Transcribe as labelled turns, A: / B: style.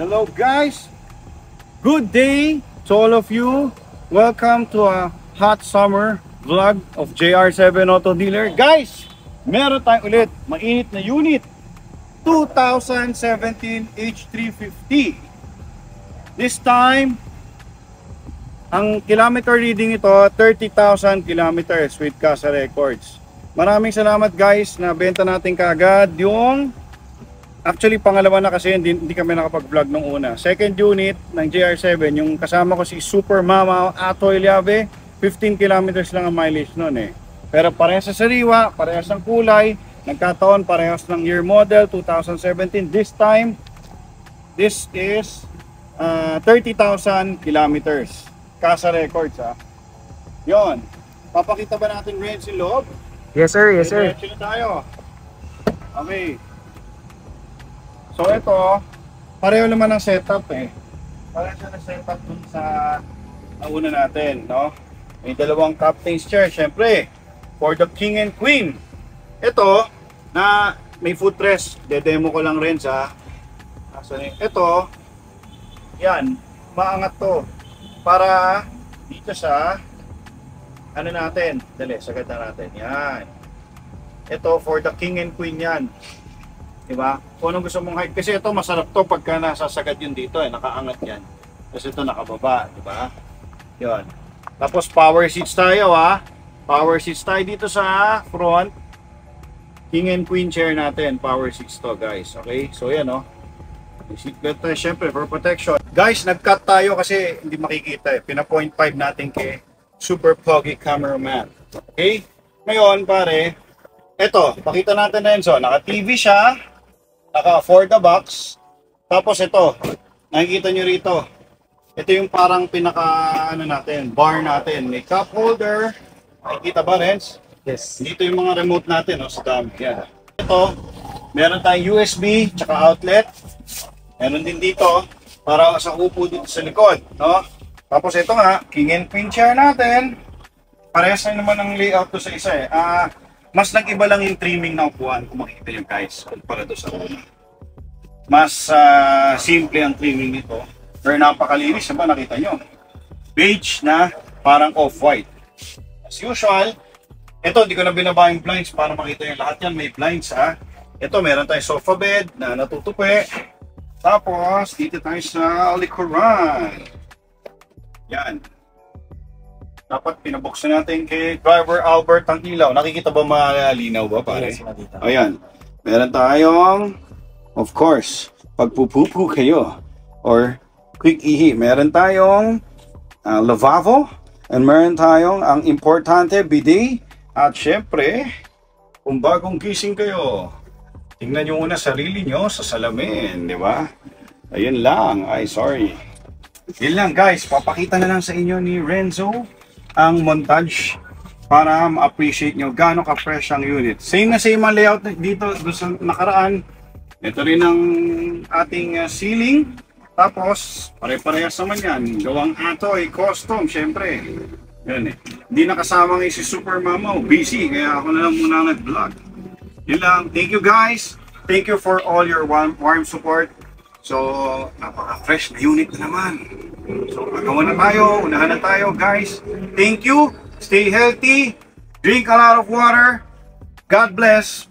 A: Hello guys, good day to all of you. Welcome to a hot summer vlog of JR7 Auto Dealer. Guys, meron tayong ulit mainit na unit, 2017 H350. This time, ang kilometer reading ito 30,000 kilometers with Casa Records. Maraming salamat guys na benta natin kaagad yung actually, pangalawa na kasi hindi kami nakapag-vlog nung una. Second unit ng JR7, yung kasama ko si Super Mama Atoy Llave, 15 kilometers lang ang mileage nun eh. Pero parehas sa sariwa, parehas ng kulay, nagkataon parehas ng year model, 2017. This time, this is 30,000 kilometers. Casa Records ha. Yon. Papakita ba natin rin si loob?
B: Yes sir, yes sir.
A: Diretso na tayo. Okay. So ito, pareho naman ang setup eh. Pareho siya na setup dun sa nauna natin, no? May dalawang captain's chair, syempre, for the king and queen. Ito, na may footrest, de-demo ko lang rin sa ito, yan, maangat to. Para dito sa, ano natin, dali, sagad na natin, yan. Ito, for the king and queen yan. Diba? Kung anong gusto mong height. Kasi ito masarap to pagka nasasagad yun dito eh. Nakaangat yan. Kasi ito nakababa. Diba? Yun. Tapos power seats tayo ha. Power seats tayo dito sa front. King and queen chair natin. Power seats to guys. Okay? So yan o. Seatbelt tayo syempre for protection. Guys, nag-cut tayo kasi hindi makikita eh. Pina 0.5 natin kay Super Pogi Cameraman. Okay? Ngayon pare. Ito. Pakita natin na yun. So, naka-TV siya. Naka for the box. Tapos ito, nakikita nyo rito. Ito yung parang pinaka ano natin, bar natin. May cup holder. Nakikita ba, Renz?
B: Yes.
A: Dito yung mga remote natin, no, sa dami. Yan. Ito, meron tayong USB tsaka outlet. Meron din dito para sa upo dito sa likod, no? Tapos ito nga, king and queen chair natin. Parehas na naman ang layout to sa isa eh. Mas nag-iba lang yung trimming na upuan kung makikita nyo guys kumpara doon sa una. Mas simple ang trimming nito. Pero napakalinis ba nakita nyo? Beige na parang off-white. As usual, ito hindi ko na binaba yung blinds para makita nyo lahat yan. May blinds ha. Ito meron tayong sofa bed na natutupi. Tapos dito tayo sa likuran. Yan. Dapat pinabuksan natin kay driver Albert ang ilaw. Nakikita ba malinaw ba pare? Ayan. Meron tayong, of course, pagpupupo kayo or quick ihi. Meron tayong lavabo. And meron tayong ang importante bidet. At syempre, kung bagong gising kayo, tingnan nyo muna sarili nyo sa salamin. Di ba? Ayun lang. Ay, sorry. Yun lang guys. Papakita na lang sa inyo ni Renzo ang montage para ma-appreciate nyo gaano ka-fresh ang unit. Same na same ang layout dito doon sa nakaraan. Ito rin ang ating ceiling. Tapos, pare-parehas naman yan. Gawang Atoy, custom, syempre. Yan eh. Hindi nakasama ngayon si Super Mama. Busy, kaya ako na lang muna nag-vlog. Yun lang. Thank you guys. Thank you for all your warm support. So, napaka-fresh na unit na naman. So, magawa na tayo, unahan na tayo guys. Thank you, stay healthy, drink a lot of water. God bless.